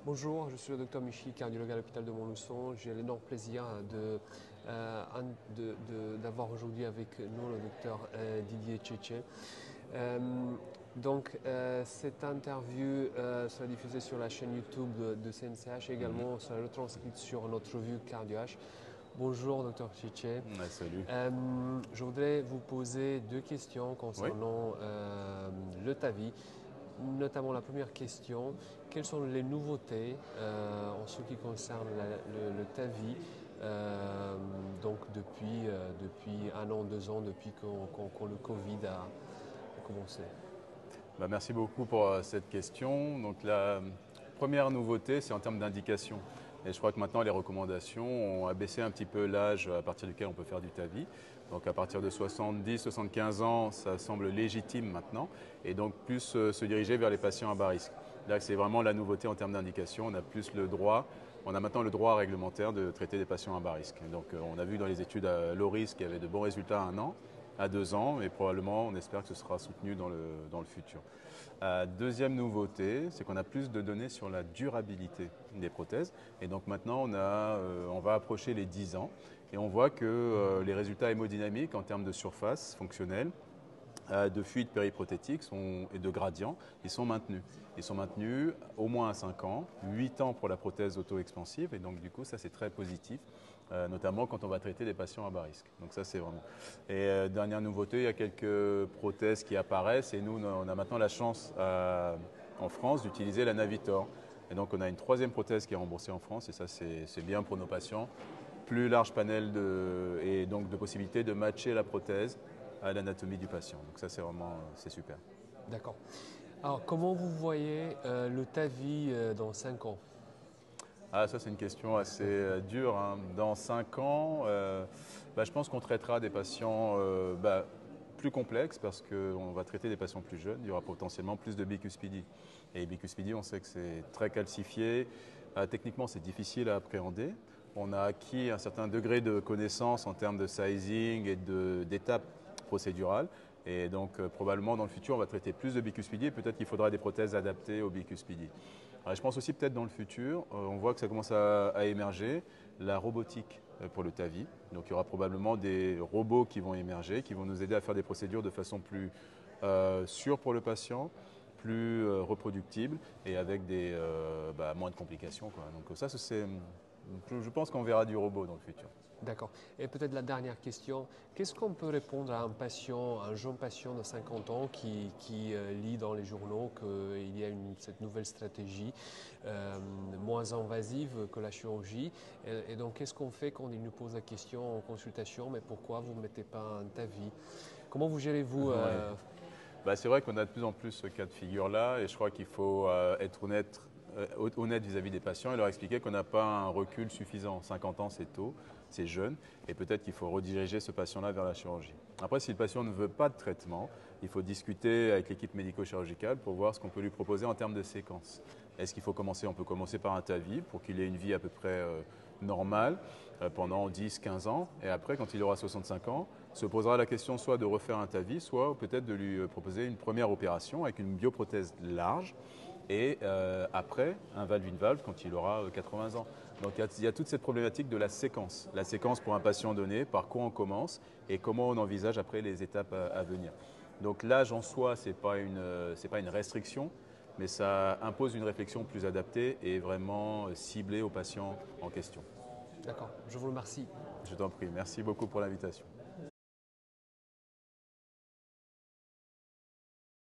Bonjour, je suis le docteur Michi, cardiologue à l'hôpital de Montluçon. J'ai l'énorme plaisir d'avoir aujourd'hui avec nous le docteur Didier Tchétché. Cette interview sera diffusée sur la chaîne YouTube de CNCH et également sera retranscrite sur notre revue CardioH. Bonjour, docteur Tchétché. Ouais, salut. Je voudrais vous poser deux questions Oui. concernant le TAVI. Notamment la première question, quelles sont les nouveautés en ce qui concerne le TAVI depuis un an, 2 ans, depuis que le Covid a commencé? Merci beaucoup pour cette question. Donc, la première nouveauté, c'est en termes d'indication. Et je crois que maintenant, les recommandations ont abaissé un petit peu l'âge à partir duquel on peut faire du TAVI. Donc, à partir de 70-75 ans, ça semble légitime maintenant. Et donc, plus se diriger vers les patients à bas risque. Là, c'est vraiment la nouveauté en termes d'indication. On a plus le droit, on a maintenant le droit réglementaire de traiter des patients à bas risque. Donc, on a vu dans les études à low risk qu'il y avait de bons résultats à 1 an, à 2 ans, et probablement, on espère que ce sera soutenu dans le futur. Deuxième nouveauté, c'est qu'on a plus de données sur la durabilité des prothèses. Et donc maintenant, on va approcher les 10 ans et on voit que les résultats hémodynamiques en termes de surface fonctionnelle, de fuite périprothétique et de gradient, ils sont maintenus. Ils sont maintenus au moins à 5 ans, 8 ans pour la prothèse auto-expansive, et donc du coup ça c'est très positif, notamment quand on va traiter des patients à bas risque. Donc ça c'est vraiment. Et dernière nouveauté, il y a quelques prothèses qui apparaissent, et nous on a maintenant la chance en France d'utiliser la Navitor. Et donc on a une troisième prothèse qui est remboursée en France, et ça c'est bien pour nos patients. Plus large panel et donc de possibilités de matcher la prothèse à l'anatomie du patient. Donc ça, c'est super. D'accord. Alors, comment vous voyez le TAVI dans 5 ans? Ah, ça, c'est une question assez dure, hein. Dans 5 ans, je pense qu'on traitera des patients plus complexes parce qu'on va traiter des patients plus jeunes. Il y aura potentiellement plus de bicuspidie. Et bicuspidie, on sait que c'est très calcifié. Techniquement, c'est difficile à appréhender. On a acquis un certain degré de connaissance en termes de sizing et d'étapes procédurales. Et donc, probablement, dans le futur, on va traiter plus de bicuspidie. Peut-être qu'il faudra des prothèses adaptées aux bicuspidies. Je pense aussi peut-être dans le futur, on voit que ça commence à émerger, la robotique pour le TAVI. Donc il y aura probablement des robots qui vont émerger, qui vont nous aider à faire des procédures de façon plus sûre pour le patient, plus reproductible et avec moins de complications, quoi. Donc ça, je pense qu'on verra du robot dans le futur. D'accord. Et peut-être la dernière question, qu'est-ce qu'on peut répondre à un patient, un jeune patient de 50 ans qui lit dans les journaux qu'il y a cette nouvelle stratégie moins invasive que la chirurgie? Et donc, qu'est-ce qu'on fait quand il nous pose la question en consultation, mais pourquoi vous ne mettez pas un TAVI? Comment vous gérez-vous Ouais. C'est vrai qu'on a de plus en plus ce cas de figure-là et je crois qu'il faut être honnête vis-à-vis des patients et leur expliquer qu'on n'a pas un recul suffisant. 50 ans, c'est tôt, c'est jeune et peut-être qu'il faut rediriger ce patient-là vers la chirurgie. Après, si le patient ne veut pas de traitement, il faut discuter avec l'équipe médico-chirurgicale pour voir ce qu'on peut lui proposer en termes de séquence. Est-ce qu'il faut commencer? On peut commencer par un TAVI pour qu'il ait une vie à peu près normale pendant 10-15 ans et après, quand il aura 65 ans, se posera la question soit de refaire un TAVI, soit peut-être de lui proposer une première opération avec une bioprothèse large et après un valve-in-valve quand il aura 80 ans. Donc il y a toute cette problématique de la séquence pour un patient donné, par quoi on commence et comment on envisage après les étapes à venir. Donc l'âge en soi, c'est pas une restriction, mais ça impose une réflexion plus adaptée et vraiment ciblée au patient en question. D'accord, je vous remercie. Je t'en prie, merci beaucoup pour l'invitation.